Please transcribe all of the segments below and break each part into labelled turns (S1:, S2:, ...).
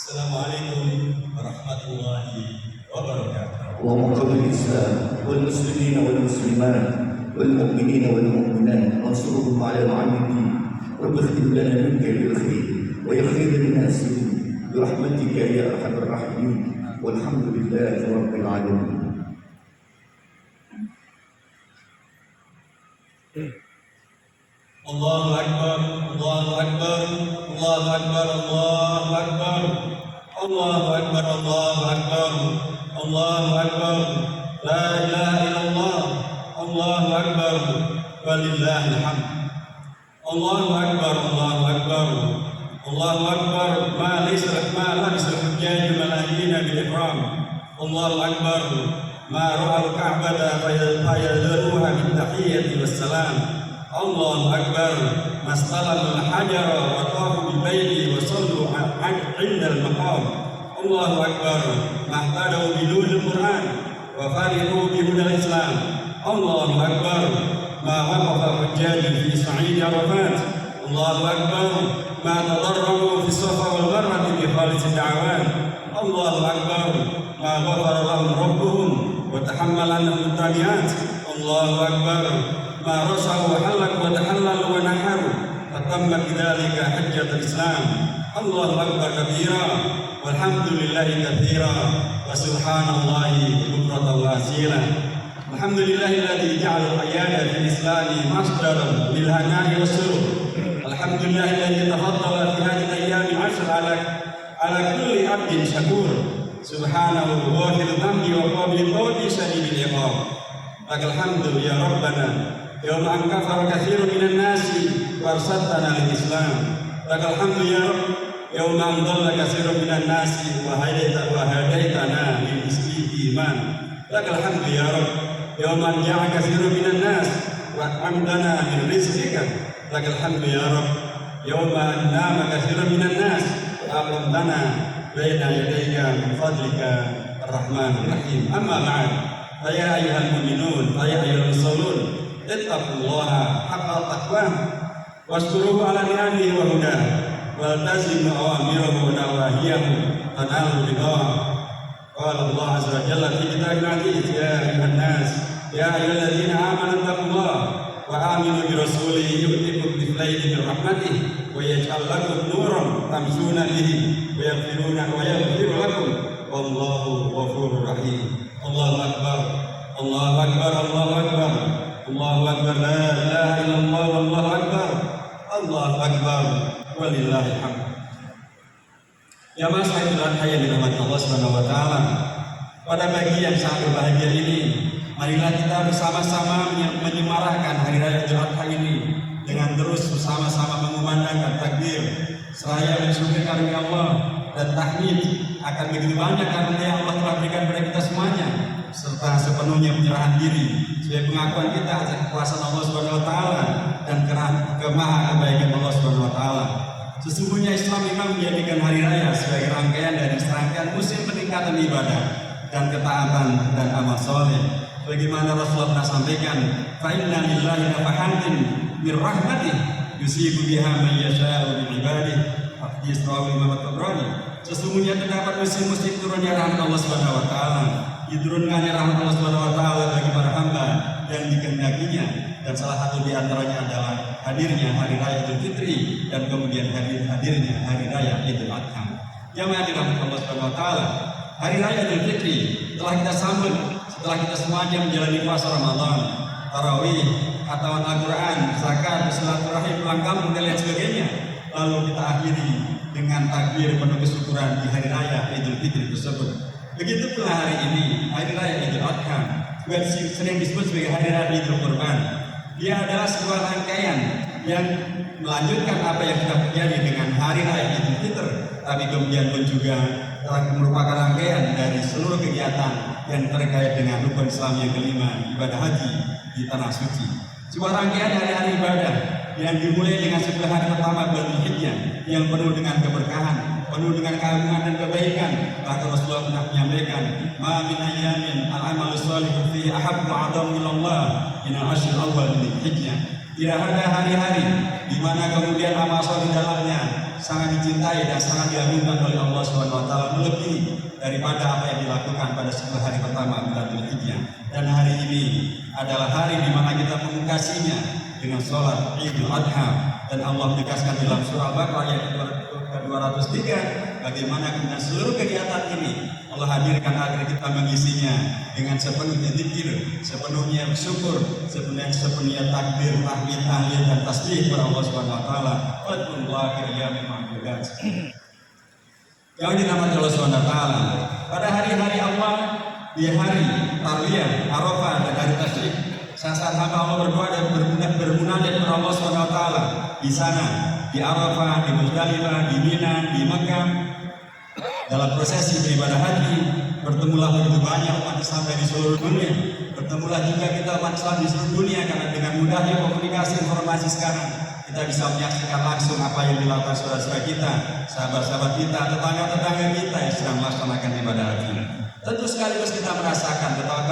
S1: Assalamualaikum warahmatullahi wabarakatuh.
S2: ومقام الإسلام والمسلمين والمسلمات والمؤمنين والمؤمنات وانصرهم على معالي الدين. رب اختم لنا منك بالخير ويخير الناس برحمتك يا أرحم الراحمين والحمد لله رب العالمين.
S1: Allahu Akbar, Allahu Akbar, Allahu Akbar, Allahu Akbar, Allahu Akbar, Allahu Akbar, Allahu Akbar, La ilaha illallah, Allahu Akbar, walillahil hamd. Allahu Akbar, Allahu Akbar, Allahu Akbar, ma laysa al-hujjaj malayin bil-ihram. Allahu Akbar, ma ra'al ka'bata fayadharuha bit-tahiyyati was-salam. Allahu Akbar, mastalamul hajar wa tafu bil baiti wa sallu 'inda al-maqam. Allahu Akbar, mahtadaw bi nuril Qur'an wa farihu bi hudal Islam. Allahu Akbar, ma waqafa hujjaj fi sa'id Arafat. Allahu Akbar, ma tadarrabu fi safa wal marwa bi khalis ad-da'awat. Allahu Akbar, ma ghafara lahum rabbuhum wa tahammala lahum at-tabi'at. Allahu Akbar, ما رسوا وحلق وتحلل ونحر فتم بذلك حجة الإسلام. الله أكبر كبيرا والحمد لله كثيرا وسبحان الله بكرة وأصيلا. الحمد لله الذي جعل الحياة في الإسلام مصدرا للهناء والسرور. الحمد لله الذي تفضل في هذه الأيام العشر على كل عبد شكور. سبحانه غافر الذنب وقابل التوب شديد العقاب. لك الحمد يا ربنا يوم أن كفر كثير من الناس وارشدنا للإسلام. لك الحمد يا رب يوم أن ضل كثير من الناس وهديتنا للإيمان. لك الحمد يا رب يوم أن جاء كثير من الناس وأمدنا من رزقك. لك الحمد يا رب يوم أن نام كثير من الناس وأقمتنا بين يديك من فضلك الرحمن الرحيم. أما بعد فيا أيها المؤمنون فيا أيها المصلون اتقوا الله حق تقواه واشكروه على نعمه وهداه والتزموا اوامره ونواهيه تنالوا رضاه. قال الله عز وجل في كتابه العزيز يا ايها الناس يا ايها الذين امنوا اتقوا الله وامنوا برسوله يؤتكم كفلين من رحمته ويجعل لكم نورا تمشون به ويغفر لكم والله غفور رحيم. الله اكبر، الله اكبر، الله اكبر، Allahu Akbar, la ilaha illallah, Allahu Akbar, Allahu Akbar, walillahil hamd. Ya masyarakat yang dirahmati Allah Subhanahu wa taala. Pada pagi yang sangat berbahagia ini, marilah kita bersama-sama menyemarakan hari raya Idul Adha ini dengan terus bersama-sama mengumandangkan takbir seraya mensyukuri karunia Allah dan tahmid akan begitu banyak karunia yang Allah telah berikan kepada kita semuanya, serta sepenuhnya penyerahan diri sebagai pengakuan kita atas kekuasaan Allah Subhanahu wa taala dan kemaha kebaikan Allah Subhanahu wa taala. Sesungguhnya Islam memang menjadikan hari raya sebagai rangkaian dari serangkaian musim peningkatan ibadah dan ketaatan dan amal soleh. Bagaimana Rasulullah pernah sampaikan, fa inna lillahi nafahatin min rahmatih yusibu biha man yasha'u min ibadihi. Hadis riwayat Imam At-Tabrani. Sesungguhnya terdapat musim-musim turunnya rahmat Allah Subhanahu wa taala. Diturunkannya rahmat Allah Subhanahu wa taala bagi para hamba yang dikehendakinya, dan salah satu di antaranya adalah hadirnya hari raya Idul Fitri dan kemudian hadirnya hari raya Idul Adha. Yang dirahmati Allah Subhanahu wa taala, hari raya Idul Fitri telah kita sambut setelah kita semuanya menjalani puasa Ramadan, tarawih, khatam Al-Qur'an, zakat, silaturahim, pulang kampung dan lain sebagainya. Lalu kita akhiri dengan takbir penuh kesyukuran di hari raya Idul Fitri tersebut. Begitu pula hari ini, hari raya Idul Adha, juga sering disebut sebagai hari raya Idul Kurban. Dia adalah sebuah rangkaian yang melanjutkan apa yang sudah terjadi dengan hari raya Idul Fitri, tapi kemudian pun juga merupakan rangkaian dari seluruh kegiatan yang terkait dengan rukun Islam yang kelima, ibadah haji di tanah suci. Sebuah rangkaian hari-hari ibadah yang dimulai dengan sebuah hari pertama bulan Dzulhijjah yang penuh dengan keberkahan, penuh dengan keagungan dan kebaikan. Bahkan Rasulullah pernah menyampaikan, "Ma min ayyamin al-amalu shalihu fi ahabbu 'adamu ilallah min al-ashr al-awwal min Dzulhijjah." Tidak ada hari-hari di mana kemudian amal saleh di dalamnya
S3: sangat dicintai dan sangat diagungkan oleh Allah Subhanahu wa taala, melebihi daripada apa yang dilakukan pada 10 hari pertama bulan Dzulhijjah. Dan hari ini adalah hari di mana kita mengukasinya dengan sholat Idul Adha, dan Allah menegaskan dalam surah Al-Baqarah ayat ke-203 bagaimana kemudian seluruh kegiatan ini Allah hadirkan agar kita mengisinya dengan sepenuhnya zikir, sepenuhnya bersyukur, sepenuhnya takbir, tahmid, tahlil dan tasbih kepada Allah Subhanahu wa taala. Wadullah qiyamul ma'budat. Yang dirahmati Allah Subhanahu wa taala, pada hari-hari Allah, di hari Tarwiyah, Arafah dan hari Tasyrik, saat hamba Allah berdoa dan bermunajat kepada Allah Subhanahu wa taala di sana, di Arafah, di Muzdalifah, di Mina, di Mekah, dalam prosesi beribadah haji, bertemulah begitu banyak umat Islam dari seluruh dunia. Bertemulah juga kita umat Islam di seluruh dunia, karena dengan mudahnya komunikasi informasi sekarang kita bisa menyaksikan langsung apa yang dilakukan saudara-saudara kita, sahabat-sahabat kita, tetangga-tetangga kita yang sedang melaksanakan ibadah haji. Tentu sekaligus kita merasakan betapa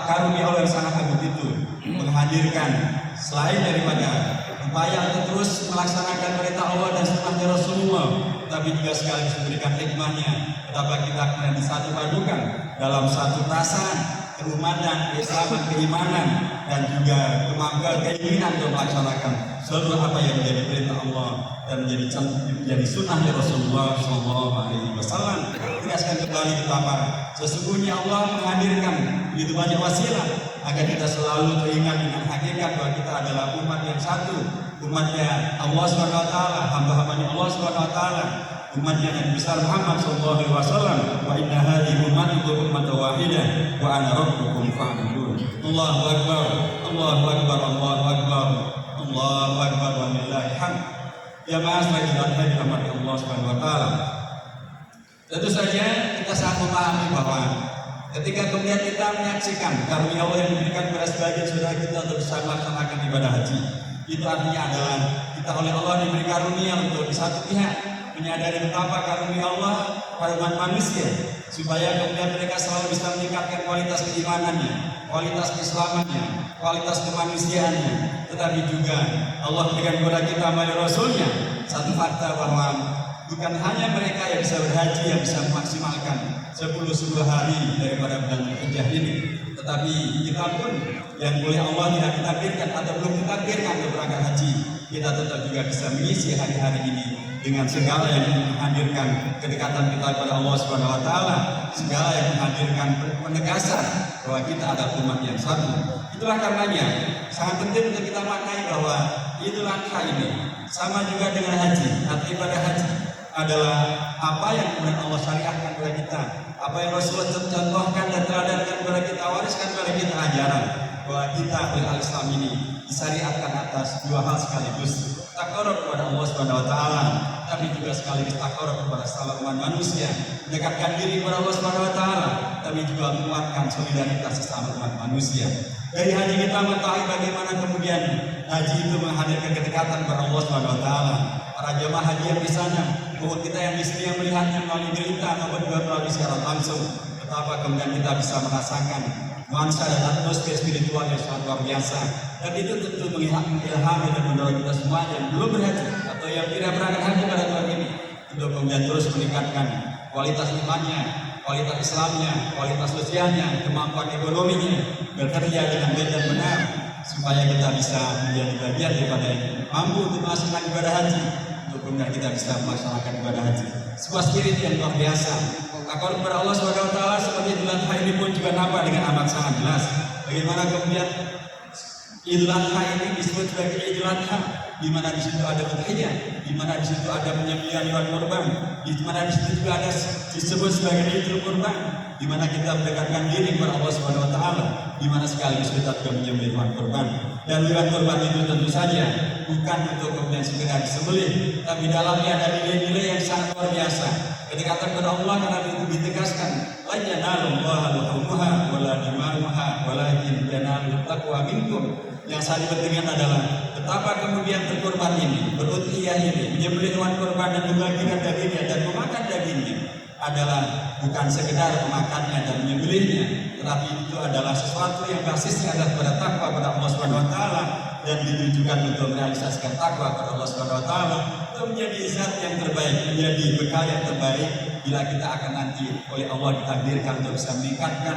S3: karunia Allah yang sangat agung itu menghadirkan selain daripada upaya untuk terus melaksanakan perintah Allah dan sunnahnya Rasulullah, tapi juga sekaligus memberikan hikmahnya betapa kita akan disatu padukan dalam satu perasaan keumatan, keislaman, keimanan, dan juga keinginan untuk melaksanakan seluruh apa yang menjadi perintah Allah dan menjadi sunnahnya Rasulullah SAW. Tegaskan kembali betapa sesungguhnya Allah menghadirkan begitu banyak wasilah agar kita selalu teringat dengan hakikat bahwa kita adalah umat yang satu, umatnya Allah SWT, hamba-hambanya Allah SWT, umatnya Nabi besar Muhammad SAW. Wa inna hadhihi ummatukum ummatan wahidah wa ana rabbukum fa'budun. Allahu akbar, Allahu akbar, Allahu akbar, Allahu akbar wa lillahil hamd. Ya ma'as bagi dirahmati Allah Subhanahu wa taala. Tentu saja kita sangat memahami bahwa ketika kemudian kita menyaksikan karunia Allah yang diberikan kepada sebagian saudara kita untuk bisa melaksanakan ibadah haji, itu artinya adalah kita oleh Allah diberi karunia untuk di satu pihak menyadari betapa karunia Allah pada umat manusia, supaya kemudian mereka selalu bisa meningkatkan kualitas keimanannya, kualitas keislamannya, kualitas kemanusiaannya. Tetapi juga Allah berikan kepada kita melalui Rasulnya satu fakta bahwa bukan hanya mereka yang bisa berhaji yang bisa memaksimalkan 10 hari daripada bulan Dzulhijjah ini, tetapi kita pun yang boleh Allah tidak ditakdirkan atau belum ditakdirkan untuk berangkat haji, kita tetap juga bisa mengisi hari-hari ini dengan segala yang menghadirkan kedekatan kita kepada Allah Subhanahu wa taala, segala yang menghadirkan penegasan bahwa kita adalah umat yang satu. Itulah karenanya sangat penting untuk kita maknai bahwa Idul Adha ini sama juga dengan haji atau ibadah haji adalah apa yang kemudian Allah syariatkan kepada kita, apa yang Rasulullah contohkan dan teladankan kepada kita, wariskan kepada kita ajaran bahwa kita Islam ini disyariatkan atas dua hal sekaligus, takarrub kepada Allah Subhanahu wa taala, tapi juga sekaligus takarrub kepada sesama umat manusia, mendekatkan diri kepada Allah Subhanahu wa taala, tapi juga menguatkan solidaritas sesama umat manusia. Dari haji kita mengetahui bagaimana kemudian haji itu menghadirkan kedekatan kepada Allah Subhanahu wa taala. Para jemaah haji yang di sana, maupun kita yang di sini yang melihatnya melalui berita maupun juga melalui siaran langsung, betapa kemudian kita bisa merasakan nuansa dan atmosfer spiritual yang sangat luar biasa. Dan itu tentu mengilhami dan mendorong kita semua yang belum berhaji atau yang tidak berangkat haji pada tahun ini untuk kemudian terus meningkatkan kualitas imannya, kualitas Islamnya, kualitas sosialnya, kemampuan ekonominya, bekerja dengan baik dan benar, supaya kita bisa menjadi bagian daripada yang mampu untuk melaksanakan ibadah haji, untuk kemudian kita bisa melaksanakan ibadah haji. Sebuah spirit yang luar biasa. Takut kepada Allah Subhanahu wa taala seperti Idul Adha ini pun juga nampak dengan amat sangat jelas bagaimana kemudian Idul Adha ini disebut sebagai Idul Adha, di mana di situ ada udhiyah, di mana di situ ada penyembelihan hewan kurban, di mana di situ juga ada disebut sebagai Idul Kurban, di mana kita mendekatkan diri kepada Allah Subhanahu wa taala, di mana sekaligus kita juga menyembelih hewan kurban. Dan hewan kurban itu tentu saja bukan untuk kemudian sekedar disembelih, tapi dalamnya ada nilai-nilai yang sangat luar biasa. Kedekatan kepada Allah karena itu ditegaskan, la yanalullaha luhumuha wala dima'uha walakin yanalut taqwa minkum. Yang saya pentingkan adalah betapa kemudian berkorban ini, berudhiyah ini, menyembelih hewan kurban dan membagikan dagingnya dan memakan dagingnya adalah bukan sekedar memakannya dan menyembelihnya, tetapi itu adalah sesuatu yang basisnya adalah pada takwa kepada Allah Subhanahu wa taala dan ditujukan untuk merealisasikan takwa kepada Allah Subhanahu wa taala. itu menjadi zat yang terbaik, menjadi bekal yang terbaik bila kita akan nanti oleh Allah ditakdirkan untuk bisa meningkatkan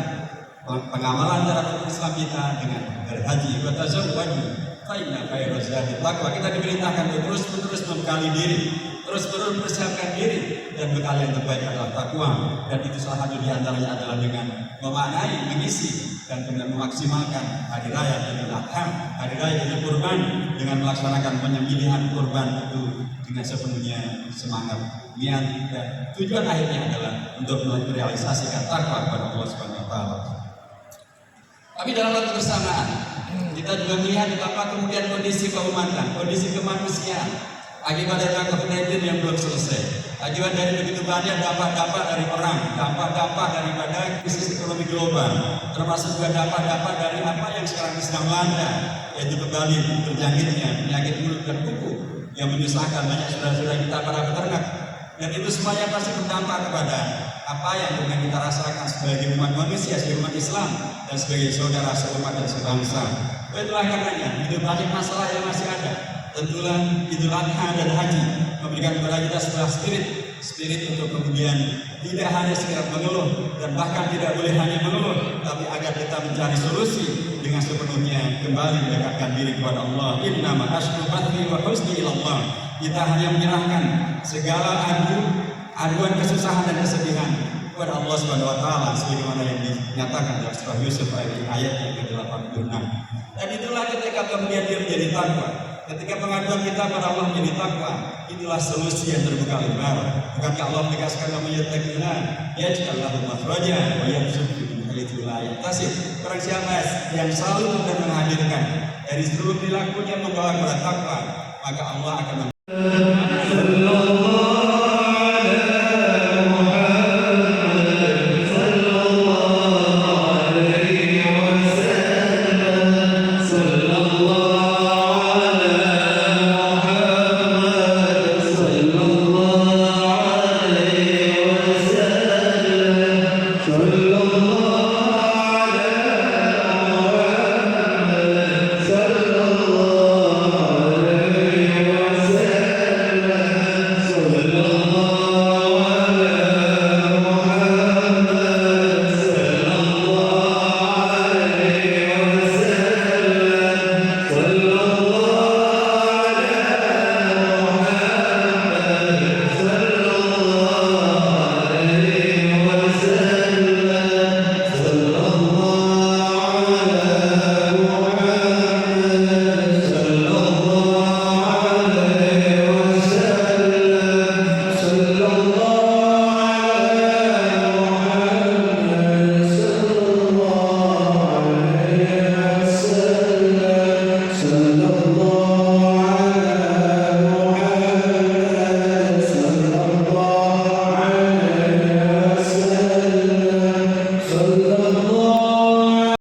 S3: pengamalan dalam Islam kita dengan berhaji. Wa tazawwaju fa inna khairaz zadi taqwa. Kita diperintahkan untuk terus-menerus membekali diri, terus-menerus mempersiapkan diri, dan bekal yang terbaik adalah takwa. Dan itu salah satu di antaranya adalah dengan memaknai, mengisi, dan kemudian memaksimalkan hari raya Idul Adha, hari raya Idul Kurban, dengan melaksanakan penyembelihan kurban itu dengan sepenuhnya semangat, niat, dan tujuan akhirnya adalah untuk merealisasikan takwa kepada Allah Subhanahu wa taala. Tapi dalam waktu bersamaan kita juga melihat betapa kemudian kondisi keumatan, kondisi kemanusiaan akibat dari COVID-19 yang belum selesai, akibat dari begitu banyak dampak-dampak dari perang, dampak-dampak daripada krisis ekonomi global, termasuk juga dampak-dampak dari apa yang sekarang sedang melanda, yaitu kembali terjangkitnya penyakit mulut dan kuku yang menyusahkan banyak saudara-saudara kita para peternak. Dan itu semuanya pasti berdampak kepada apa yang kemudian kita rasakan sebagai umat manusia, sebagai umat Islam, dan sebagai saudara seumat dan sebangsa. Itulah karenanya, hidup banyak masalah yang masih ada. Tentulah Idul Adha dan Haji memberikan kepada kita sebuah spirit untuk kemudian tidak hanya sekedar mengeluh, dan bahkan tidak boleh hanya mengeluh, tapi agar kita mencari solusi dengan sepenuhnya kembali mendekatkan diri kepada Allah. Innama ashku bathi wa husni ilallah. Kita hanya menyerahkan segala aduan kesusahan dan kesedihan kepada Allah Subhanahu wa taala, sebagaimana yang dinyatakan dalam surah Yusuf ayat yang ke-86. Dan itulah ketika kemudian dia menjadi takwa. Ketika pengaduan kita pada Allah menjadi takwa, inilah solusi yang terbuka lebar. Bukankah Allah menegaskan nama yattaqina yaj'allahu makhraja wa yarzuqhu min haitsu la yahtasib. Barang siapa yang selalu dan menghadirkan dari seluruh perilakunya membawa kepada takwa, maka Allah akan